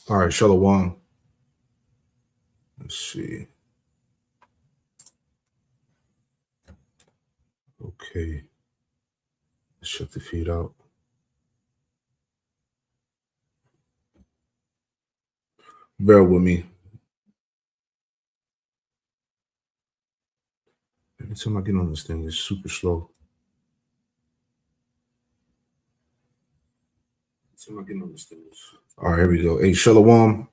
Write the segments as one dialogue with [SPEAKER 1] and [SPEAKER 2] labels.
[SPEAKER 1] All right, Shalom. Let's see. Okay. Let's shut the feed out. Bear with me. Every time I get on this thing, it's super slow. Every time I get on this thing, all right, here we go. Hey, Shalom.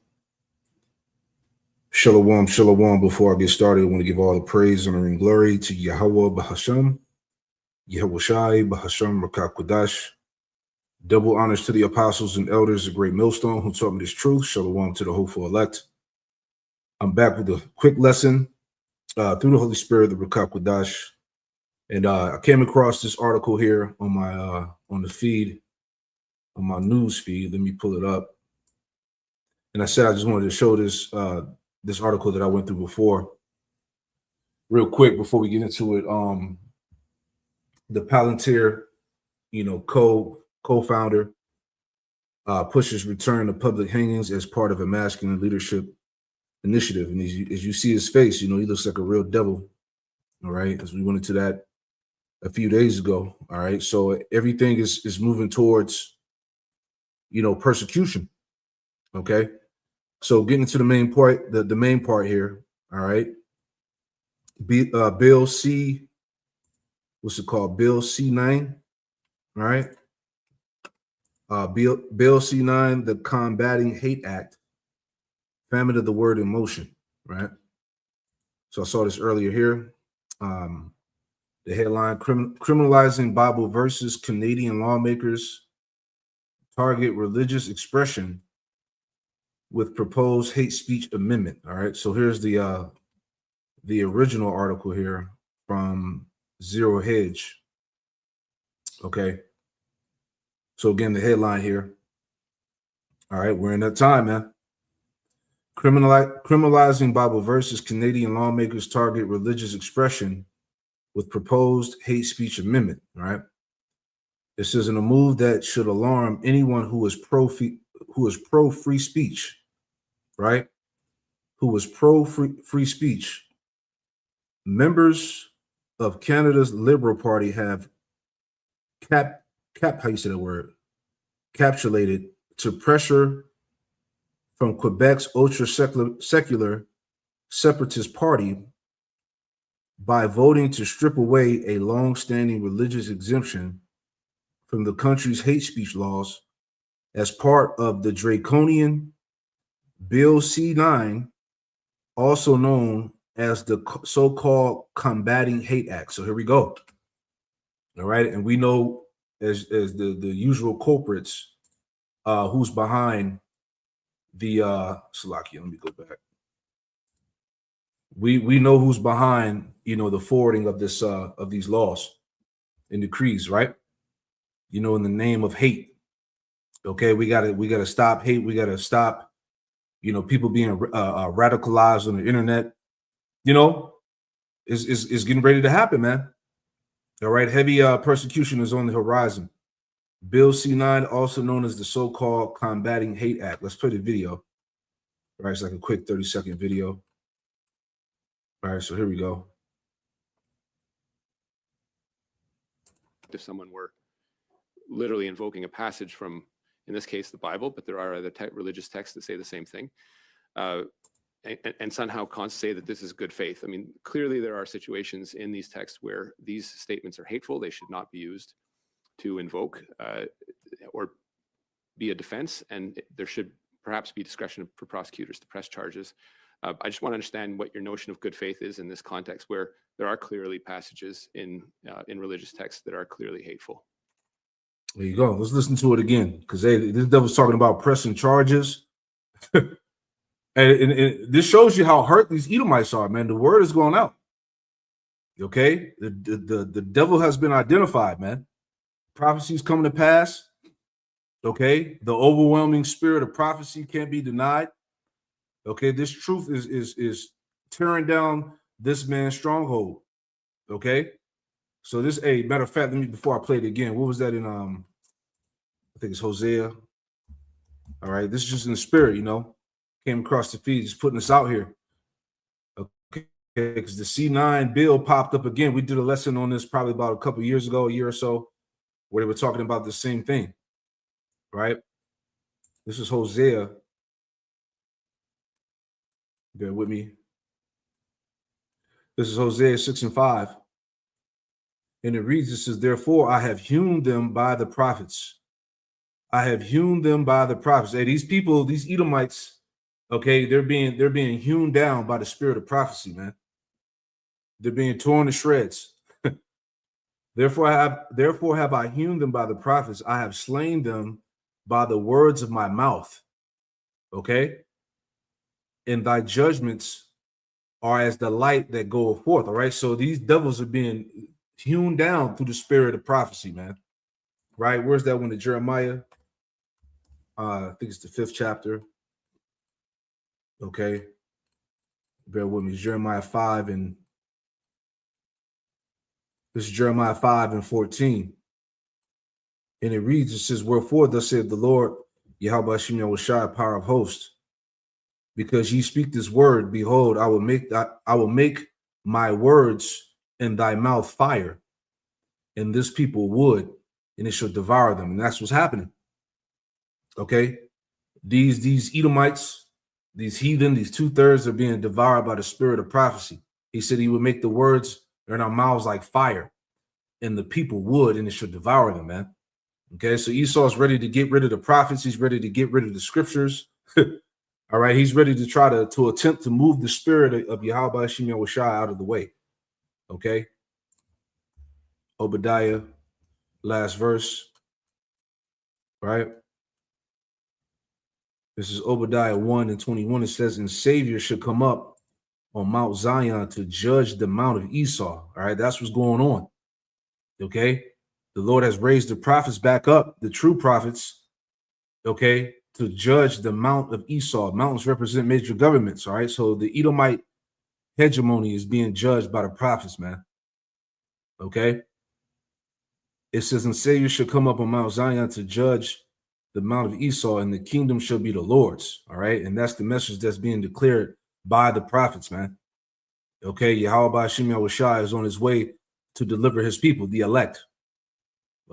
[SPEAKER 1] Shalom, Shalom. Before I get started, I want to give all the praise, honor, and glory to Yahweh Bahasham, Yahweh Shai, Bahasham Rakakwadash. Double honors to the apostles and elders, a great millstone who taught me this truth. Shalom to the hopeful elect. I'm back with a quick lesson through the Holy Spirit, the Rakakwadash. And I came across this article here on my on the feed, on my news feed. Let me pull it up. And I said I just wanted to show this this article that I went through before, real quick before we get into it. The Palantir, co-founder pushes return to public hangings as part of a masculine leadership initiative. And as you see his face, he looks like a real devil. All right, as we went into that a few days ago. All right, so everything is moving towards persecution. Okay, so getting to the main point, the main part here. All right, Bill C, what's it called? Bill C-9. All right, Bill C-9, the Combating Hate Act. Famine of the word in motion. Right. So I saw this earlier here. The headline: criminalizing Bible verses, Canadian lawmakers target religious expression with proposed hate speech amendment. All right, so here's the original article here from Zero Hedge. Okay, so again, the headline here. All right, we're in that time, man. Criminalizing Bible verses, Canadian lawmakers target religious expression with proposed hate speech amendment. All right, this isn't a move that should alarm anyone who is pro free speech. Right? Who was pro free speech. Members of Canada's Liberal Party have how you say that word? Capitulated to pressure from Quebec's ultra secular separatist party by voting to strip away a long-standing religious exemption from the country's hate speech laws as part of the draconian Bill C-9, also known as the so-called Combating Hate Act. So here we go. All right, and we know as the usual culprits who's behind the Salakia. Let me go back. We know who's behind the forwarding of this of these laws and decrees, right? In the name of hate. Okay, we gotta stop hate. We gotta stop people being radicalized on the internet. Is getting ready to happen, man. All right, heavy persecution is on the horizon. Bill C-9, also known as the so-called Combating Hate Act. Let's play the video. All right, it's like a quick 30-second video. All right, so here we go.
[SPEAKER 2] If someone were literally invoking a passage from, in this case, the Bible, but there are other religious texts that say the same thing, and somehow say that this is good faith. I mean, clearly there are situations in these texts where these statements are hateful. They should not be used to invoke or be a defense, and there should perhaps be discretion for prosecutors to press charges. I just want to understand what your notion of good faith is in this context, where there are clearly passages in religious texts that are clearly hateful.
[SPEAKER 1] There you go. Let's listen to it again, because this devil's talking about pressing charges. And this shows you how hurt these Edomites are, man. The word is going out. Okay, the devil has been identified, man. Prophecies coming to pass. Okay, the overwhelming spirit of prophecy can't be denied. Okay, this truth is tearing down this man's stronghold. Okay, so this, matter of fact, before I play it again, what was that in I think it's Hosea. All right. This is just in the spirit, you know. Came across the feed, just putting this out here. Okay. Because the C-9 bill popped up again. We did a lesson on this probably about a couple years ago, a year or so, where they were talking about the same thing. Right. This is Hosea. Bear with me. This is Hosea 6:5. And it reads, it says, therefore I have hewn them by the prophets. I have hewn them by the prophets. Hey, these people, these Edomites, okay, they're being hewn down by the spirit of prophecy, man. They're being torn to shreds. Therefore have I hewn them by the prophets. I have slain them by the words of my mouth. Okay. And thy judgments are as the light that goeth forth. All right. So these devils are being hewn down through the spirit of prophecy, man. Right. Where's that one in Jeremiah? I think it's the 5th chapter. Okay. Bear with me. It's Jeremiah 5 and this is Jeremiah 5:14. And it reads, it says, wherefore thus saith the Lord, Yahweh Hashem Yahushua, power of hosts, because ye speak this word, behold, I will make my words in thy mouth fire, and this people wood, and it shall devour them. And that's what's happening. Okay. These Edomites, these heathen, these 2/3 are being devoured by the spirit of prophecy. He said he would make the words in our mouths like fire, and the people would, and it should devour them, man. Okay, so Esau's ready to get rid of the prophets. He's ready to get rid of the scriptures. All right, he's ready to try to attempt to move the spirit of Yahweh Hashem Yahushua out of the way. Okay. Obadiah, last verse. Right. This is Obadiah 1:21. It says, and Savior should come up on Mount Zion to judge the mount of Esau. All right, that's what's going on. Okay. The Lord has raised the prophets back up, the true prophets, okay, to judge the mount of Esau. Mountains represent major governments, all right? So the Edomite hegemony is being judged by the prophets, man, okay? It says, and Savior shall come up on Mount Zion to judge the mount of Esau, and the kingdom shall be the Lord's, all right? And that's the message that's being declared by the prophets, man, okay? Yahweh Hashem Yahushua is on his way to deliver his people, the elect.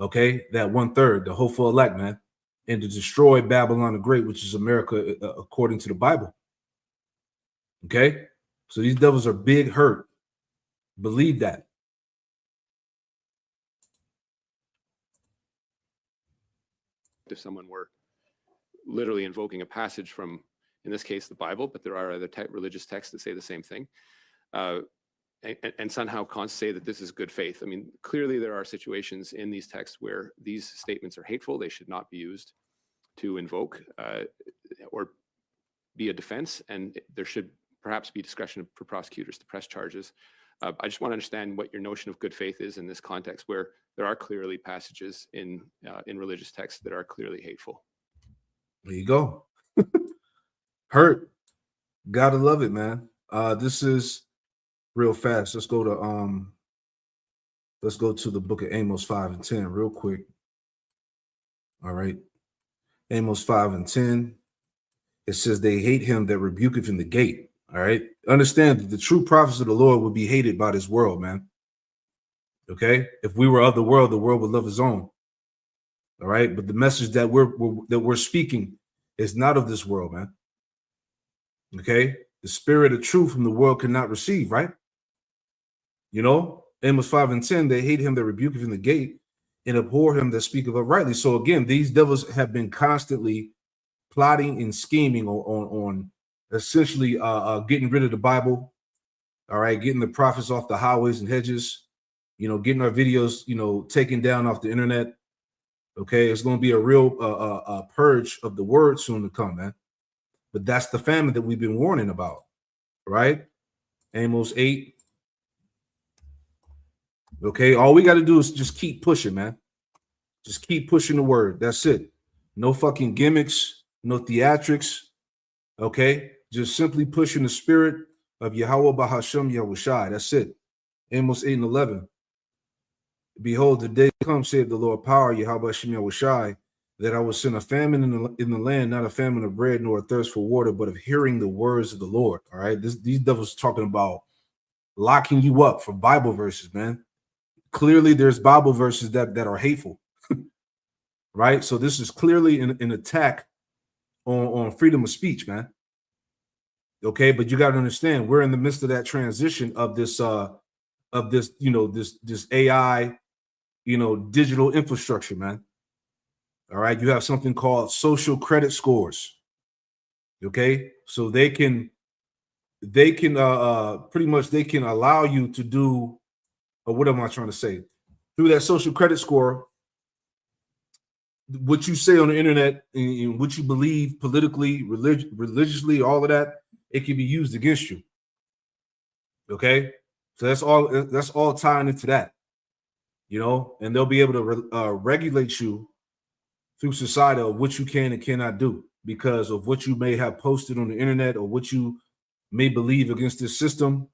[SPEAKER 1] Okay, that 1/3, the hopeful elect, man, and to destroy Babylon the Great, which is America, according to the Bible. Okay, so these devils are big hurt. Believe that.
[SPEAKER 2] If someone were literally invoking a passage from, in this case, the Bible, but there are other religious texts that say the same thing, and somehow say that this is good faith. I mean, clearly there are situations in these texts where these statements are hateful. They should not be used to invoke or be a defense, and there should perhaps be discretion for prosecutors to press charges. I just want to understand what your notion of good faith is in this context, where there are clearly passages in religious texts that are clearly hateful.
[SPEAKER 1] There you go. Hurt. Gotta love it, man. This is real fast. Let's go to the book of Amos 5:10 real quick. All right. Amos 5:10. It says, they hate him that rebuketh in the gate. All right. Understand that the true prophets of the Lord would be hated by this world, man. Okay. If we were of the world would love his own. All right. But the message that we're speaking is not of this world, man. Okay. The spirit of truth from the world cannot receive, right? You know, Amos 5:10, they hate him that rebuketh in the gate and abhor him that speaketh uprightly. So again, these devils have been constantly plotting and scheming on essentially getting rid of the Bible. All right, getting the prophets off the highways and hedges, you know, getting our videos, you know, taken down off the internet. Okay, it's going to be a real purge of the word soon to come, man. But that's the famine that we've been warning about, right? Amos 8. Okay, all we got to do is just keep pushing, man. Just keep pushing the word. That's it. No fucking gimmicks, no theatrics. Okay, just simply pushing the spirit of Yahweh Bahashem Yahushai. That's it. Amos 8:11. Behold, the day comes, saith the Lord, power Yahweh Hashem Yahushai, that I will send a famine in the land, not a famine of bread nor a thirst for water, but of hearing the words of the Lord. All right. These devils talking about locking you up for Bible verses, man. Clearly, there's Bible verses that are hateful, right? So this is clearly an attack on freedom of speech, man. Okay, but you got to understand, we're in the midst of that transition of this, this AI, digital infrastructure, man. All right, you have something called social credit scores. Okay, so they can pretty much they can allow you to do, or what am I trying to say? Through that social credit score, what you say on the internet and what you believe politically, religiously, all of that, it can be used against you. Okay, so that's all tying into that, and they'll be able to regulate you through society of what you can and cannot do because of what you may have posted on the internet or what you may believe against this system.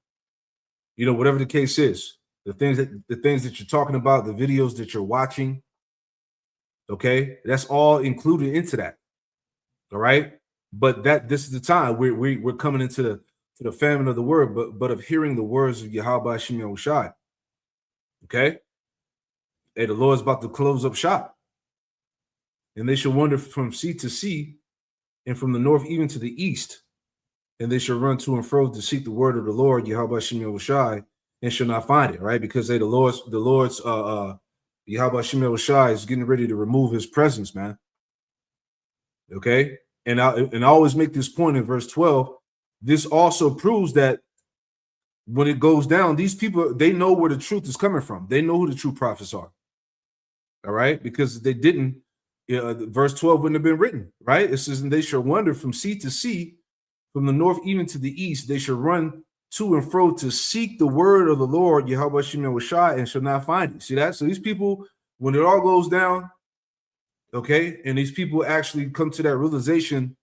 [SPEAKER 1] Whatever the case is, the things that you're talking about, the videos that you're watching, okay, that's all included into that. All right, but this is the time we're coming into the famine of the word, but of hearing the words of Yahweh Hashem Yahushai. Okay, hey, the Lord's about to close up shop, and they shall wander from sea to sea, and from the north even to the east, and they shall run to and fro to seek the word of the Lord Yahweh Hashem Yahushai, and shall not find it. Right, because the Lord's Yahweh Hashem Yahushai is getting ready to remove His presence, man. Okay, and I always make this point in verse 12. This also proves that when it goes down, these people, they know where the truth is coming from. They know who the true prophets are. All right, because if they didn't, verse 12 wouldn't have been written. Right, it says, and they shall wander from sea to sea, from the north even to the east. They shall run to and fro to seek the word of the Lord Yahweh Hashem Yahushai, and shall not find it. See that? So these people, when it all goes down, okay, and these people actually come to that realization,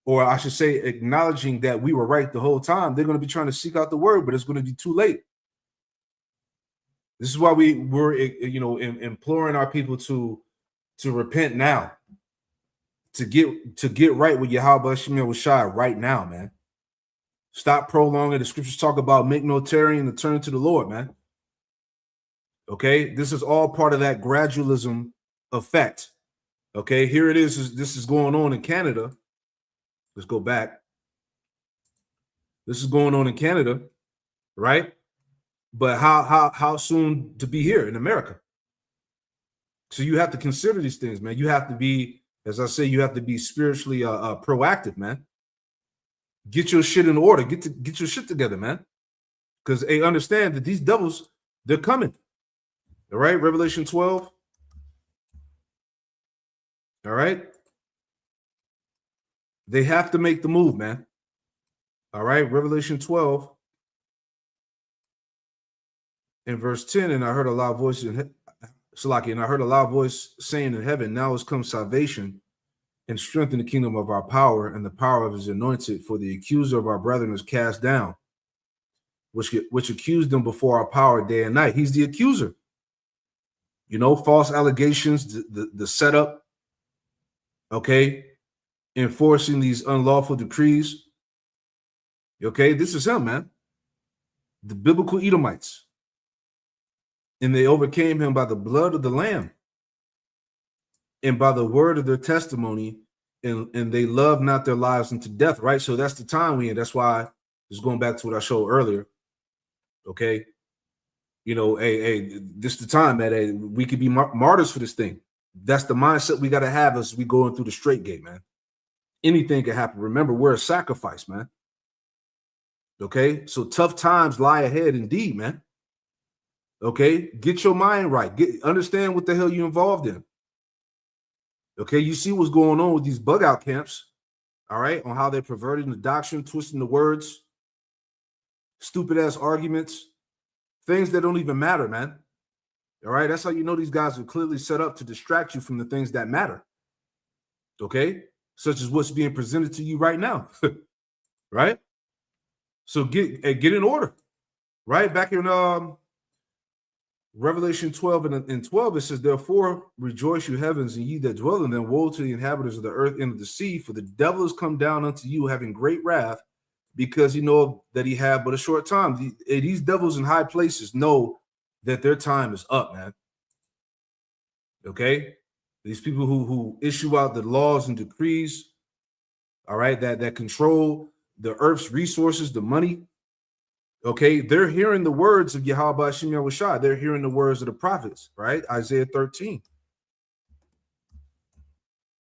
[SPEAKER 1] or I should say acknowledging that we were right the whole time, they're going to be trying to seek out the word, but it's going to be too late. This is why we're imploring our people to repent now, to get right with Yahweh Hashem Yahushai right now, man. Stop prolonging. The scriptures talk about make no tarrying and turn to the Lord, man. Okay, this is all part of that gradualism effect. Okay, here it is. This is going on in Canada. Let's go back. This is going on in Canada, right? But how soon to be here in America? So you have to consider these things, man. You have to be, as I say, you have to be spiritually proactive, man. Get your shit in order. Get your shit together, man. Because they understand that these devils, they're coming. All right, Revelation 12. All right. They have to make the move, man. All right, Revelation 12 in verse 10, and I heard a loud voice and I heard a loud voice saying in heaven, now has come salvation and strength in the kingdom of our power and the power of His anointed, for the accuser of our brethren is cast down, which accused them before our power day and night. He's the accuser. False allegations, the setup, okay, enforcing these unlawful decrees. Okay, this is him, man. The biblical Edomites. And they overcame him by the blood of the Lamb and by the word of their testimony, and they loved not their lives unto death, right? So that's the time we in. That's why, just going back to what I showed earlier, okay? This is the time that we could be martyrs for this thing. That's the mindset we got to have as we going through the straight gate, man. Anything can happen. Remember, we're a sacrifice, man. Okay, so tough times lie ahead indeed, man. Okay, get your mind right. Understand what the hell you're involved in. Okay, you see what's going on with these bug out camps, all right, on how they're perverting the doctrine, twisting the words, stupid ass arguments, things that don't even matter, man. All right, that's how you know these guys are clearly set up to distract you from the things that matter. Okay, such as what's being presented to you right now, right? So get in order, right? Back in Revelation 12 and 12, it says, therefore rejoice, you heavens, and ye that dwell in them. Woe to the inhabitants of the earth and of the sea, for the devil is come down unto you, having great wrath, because you know that he had but a short time. These devils in high places know that their time is up, man. Okay? These people who issue out the laws and decrees, all right, that control the earth's resources, the money. Okay, they're hearing the words of Yahweh Hashem Yahushua. They're hearing the words of the prophets, right? Isaiah 13.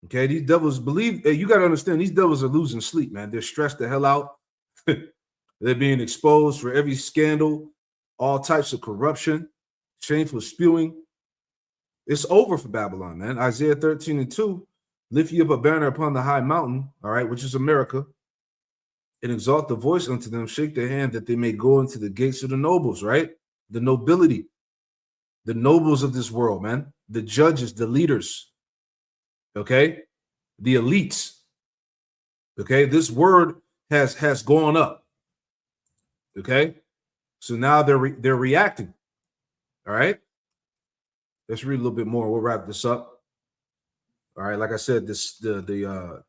[SPEAKER 1] Okay, these devils believe, you got to understand, these devils are losing sleep, man. They're stressed the hell out. They're being exposed for every scandal, all types of corruption, shameful spewing. It's over for Babylon, man. Isaiah 13 and 2, lift ye up a banner upon the high mountain, all right, which is America, and exalt the voice unto them, shake their hand that they may go into the gates of the nobles, right? The nobility, the nobles of this world, man. The judges, the leaders, okay? The elites, okay? This word has gone up, okay? So now they're reacting, all right? Let's read a little bit more. We'll wrap this up. All right, like I said, the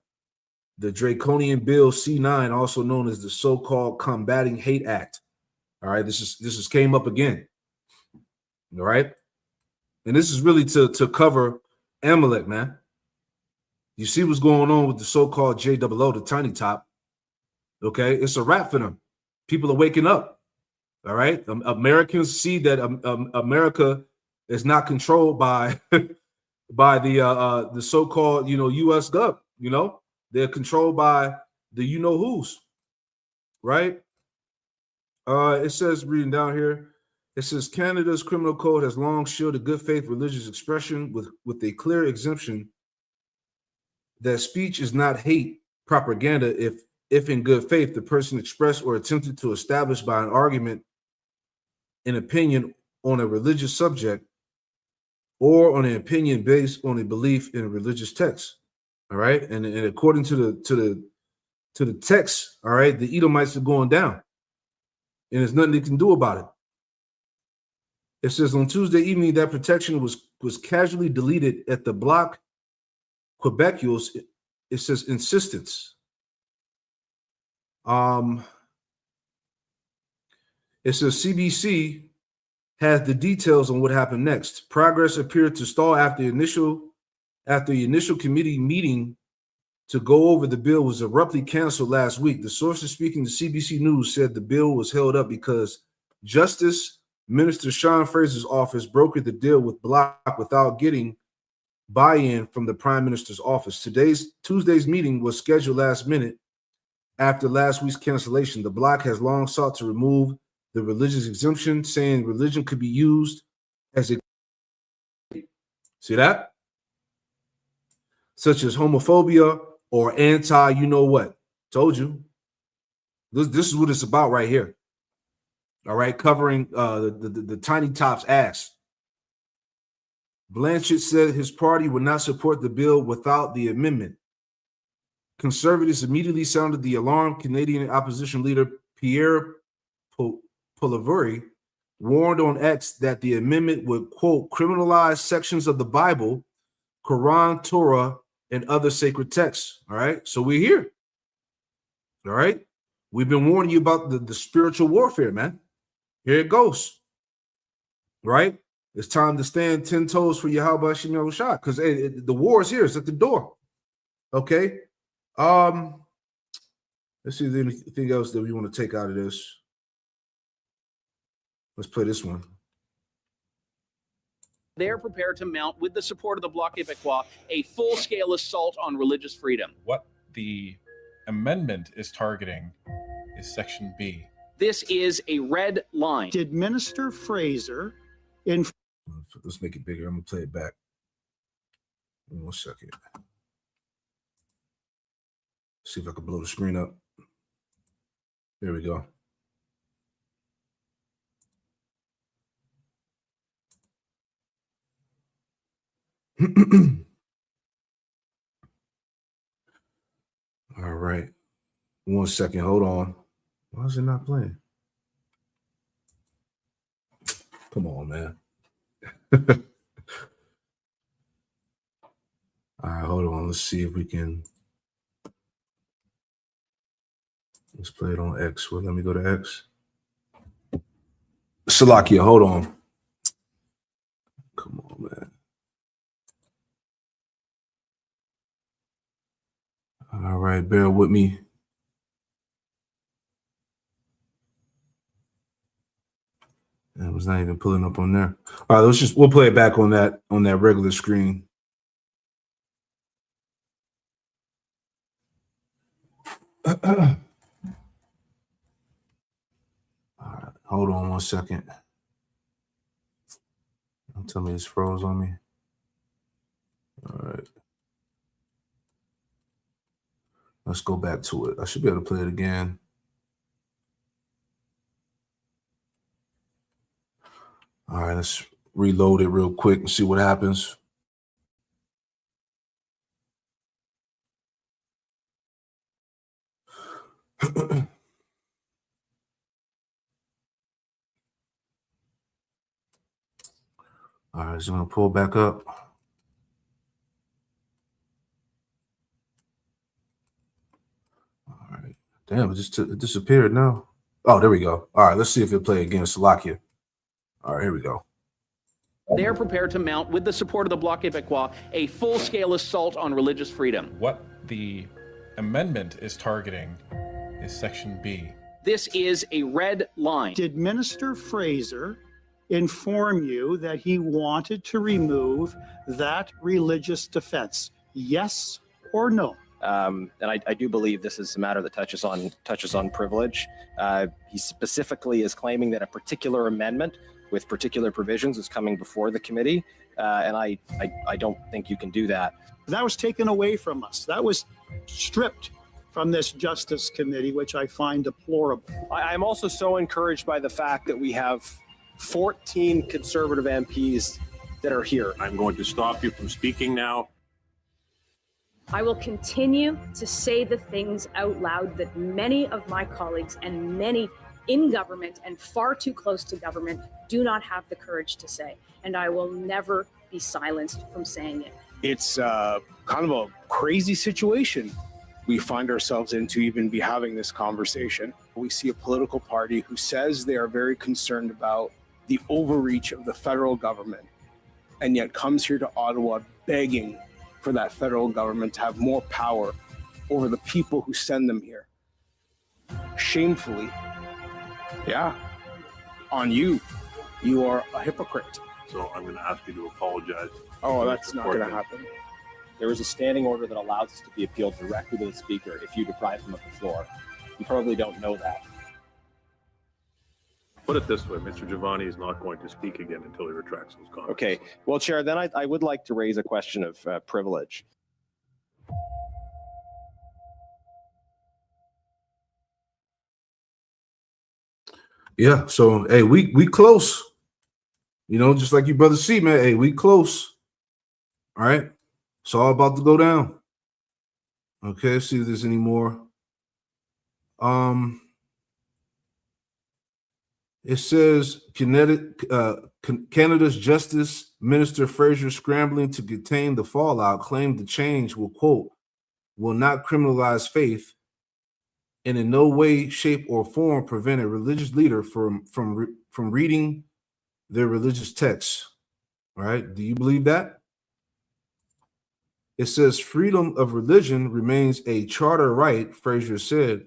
[SPEAKER 1] draconian bill C-9, also known as the so-called Combating Hate Act. All right, this is came up again. All right, and this is really to cover Amalek, man. You see what's going on with the so-called JOO, the tiny top. Okay, it's a wrap for them. People are waking up. All right, Americans see that America is not controlled by by the so-called U.S. gov. They're controlled by the you-know-who's, right? It says, reading down here, it says, Canada's criminal code has long shielded good faith religious expression with a clear exemption that speech is not hate propaganda if in good faith the person expressed or attempted to establish by an argument an opinion on a religious subject or on an opinion based on a belief in a religious text. All right, and according to the text, all right, the Edomites are going down, and there's nothing they can do about it. It says on Tuesday evening that protection was casually deleted at the bloc Quebecules. It says insistence. It says CBC has the details on what happened next. Progress appeared to stall after the initial committee meeting to go over the bill was abruptly canceled last week. The sources speaking to CBC News said the bill was held up because Justice Minister Sean Fraser's office brokered the deal with Bloc without getting buy-in from the Prime Minister's office. Tuesday's meeting was scheduled last minute after last week's cancellation. The Bloc has long sought to remove the religious exemption, saying religion could be used as a see that? Such as homophobia or anti-you-know-what. Told you. This is what it's about right here. All right, covering the tiny top's ass. Blanchett said his party would not support the bill without the amendment. Conservatives immediately sounded the alarm. Canadian opposition leader Pierre Poilievre warned on X that the amendment would, quote, criminalize sections of the Bible, Quran, Torah, and other sacred texts. All right, so we're here. All right, we've been warning you about the spiritual warfare, man. Here it goes. Right, it's time to stand 10 toes for Yahweh Hashem Yahushua, because the war is here. It's at the door. Okay. Let's see if there's anything else that we want to take out of this. Let's play this one.
[SPEAKER 3] They're prepared to mount, with the support of the Bloc Québécois, a full-scale assault on religious freedom.
[SPEAKER 4] What the amendment is targeting is Section B.
[SPEAKER 3] This is a red line.
[SPEAKER 5] Did Minister Fraser
[SPEAKER 1] Let's make it bigger. I'm going to play it back. 1 second. See if I can blow the screen up. There we go. All right. 1 second. Hold on. Why is it not playing? Come on, man. All right, hold on. Let's see if we can. Let's play it on X. Well, let me go to X. Salakia, hold on. Come on, man. All right, bear with me. It was not even pulling up on there. All right, we'll play it back on that regular screen. All right, hold on 1 second. Don't tell me it's froze on me. All right. Let's go back to it. I should be able to play it again. All right, let's reload it real quick and see what happens. All right, so I'm gonna pull back up. All right, damn, it disappeared now. Oh, there we go. All right, let's see if it play again. Slovakia. All right, here we go.
[SPEAKER 3] They're prepared to mount, with the support of the Bloc Québécois, a full-scale assault on religious freedom.
[SPEAKER 4] What the amendment is targeting is Section B.
[SPEAKER 3] This is a red line.
[SPEAKER 5] Did Minister Fraser inform you that he wanted to remove that religious defense? Yes or no?
[SPEAKER 6] And I do believe this is a matter that touches on privilege. He specifically is claiming that a particular amendment with particular provisions is coming before the committee, and I don't think you can do that.
[SPEAKER 5] That was taken away from us. That was stripped from this Justice Committee, which I find deplorable.
[SPEAKER 6] I'm also so encouraged by the fact that we have 14 Conservative MPs that are here.
[SPEAKER 7] I'm going to stop you from speaking now.
[SPEAKER 8] I will continue to say the things out loud that many of my colleagues and many in government and far too close to government do not have the courage to say. And I will never be silenced from saying it.
[SPEAKER 9] It's kind of a crazy situation we find ourselves in to even be having this conversation. We see a political party who says they are very concerned about the overreach of the federal government, and yet comes here to Ottawa begging for that federal government to have more power over the people who send them here. Shamefully, yeah, on you. You are a hypocrite.
[SPEAKER 7] So I'm going to ask you to apologize.
[SPEAKER 9] Oh, that's not going to happen.
[SPEAKER 6] There is a standing order that allows us to be appealed directly to the Speaker if you deprive him of the floor. You probably don't know that.
[SPEAKER 7] Put it this way, Mr. Giovanni is not going to speak again until he retracts those comments.
[SPEAKER 6] Okay. Well, Chair, then I would like to raise a question of privilege.
[SPEAKER 1] Yeah, so hey, we close. You know, just like you brother C, man. Hey, we close. All right. It's all about to go down. Okay, let's see if there's any more. It says Canada's Justice Minister Fraser, scrambling to contain the fallout, claimed the change will, quote, will not criminalize faith and in no way, shape, or form prevent a religious leader from reading their religious texts. All right, do you believe that? It says freedom of religion remains a charter right, Fraser said,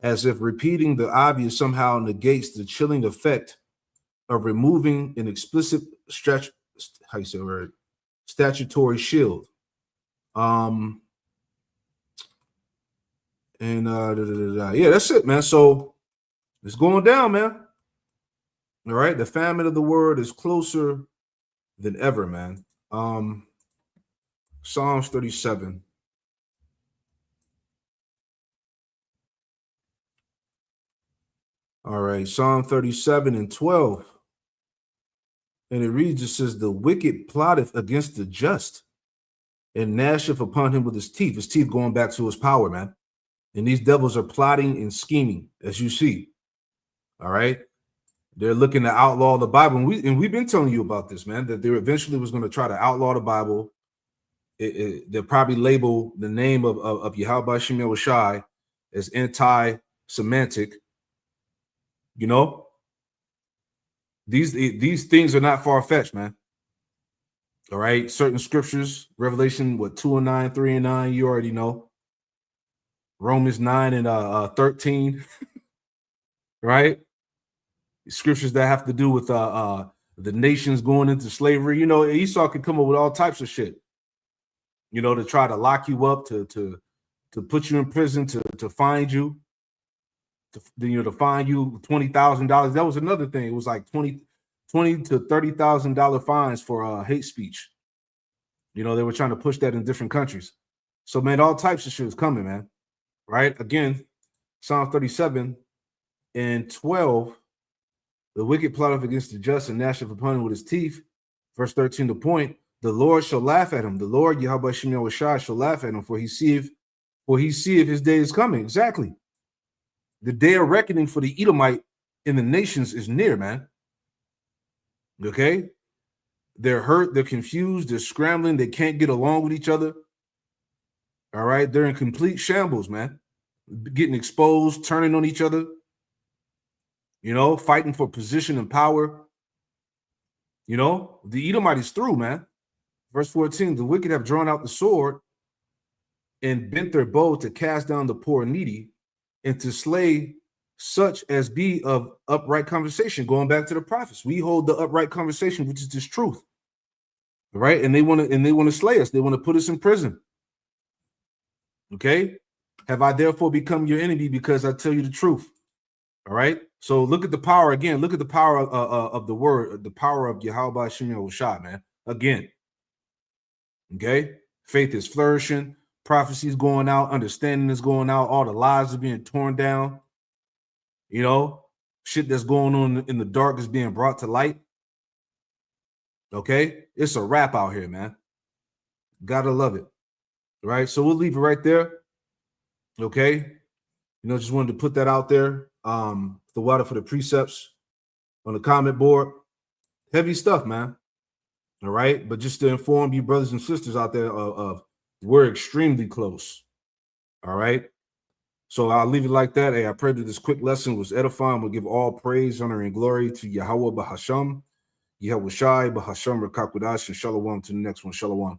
[SPEAKER 1] as if repeating the obvious somehow negates the chilling effect of removing an explicit statutory shield. Yeah, that's it, man. So it's going down, man. All right, the famine of the word is closer than ever, man. Psalms 37. All right, Psalm 37 and 12. And it reads, it says, the wicked plotteth against the just and gnasheth upon him with his teeth going back to his power, man. And these devils are plotting and scheming, as you see. All right. They're looking to outlaw the Bible. And we've been telling you about this, man, that they eventually was going to try to outlaw the Bible. They'll probably label the name of Yahweh Shem Yahushai as anti-Semitic. You know, these things are not far-fetched, man. All right. Certain scriptures, Revelation, 2:9, 3:9, you already know. Romans 9 and 13, right? Scriptures that have to do with the nations going into slavery. You know, Esau could come up with all types of shit, you know, to try to lock you up, to put you in prison, to find you, to fine you $20,000. That was another thing. It was like $20,000 to $30,000 fines for hate speech. You know, they were trying to push that in different countries. So, man, all types of shit is coming, man. Right? Again, Psalm 37 and 12, the wicked plotteth against the just and gnasheth upon him with his teeth. Verse 13, the point, the Lord shall laugh at him. The Lord, Yahweh Shem Yahushai, shall laugh at him, for he seeth his day is coming. Exactly. The day of reckoning for the Edomite in the nations is near, man. Okay? They're hurt, they're confused, they're scrambling, they can't get along with each other. All right, they're in complete shambles, man. Getting exposed, turning on each other, you know, fighting for position and power. You know, the Edomite is through, man. Verse 14, the wicked have drawn out the sword and bent their bow to cast down the poor and needy and to slay such as be of upright conversation. Going back to the prophets, we hold the upright conversation, which is this truth. All right, and they want to slay us. They want to put us in prison. Okay, have I therefore become your enemy because I tell you the truth? All right, so look at the power again. Look at the power of the word, the power of Yahweh Shem Yahushai, man. Again, okay, faith is flourishing, prophecy is going out, understanding is going out, all the lies are being torn down. You know, shit that's going on in the dark is being brought to light. Okay, it's a wrap out here, man. Gotta love it. Right, so we'll leave it right there. Okay, you know, just wanted to put that out there. The water for the precepts on the comment board. Heavy stuff, man. All right, but just to inform you, brothers and sisters out there, of we're extremely close. All right, so I'll leave it like that. Hey, I pray that this quick lesson was edifying. We'll give all praise, honor, and glory to Yahweh Bahasham, Yahweh Shai Bahasham Rakakudash, and Shalom to the next one. Shalom.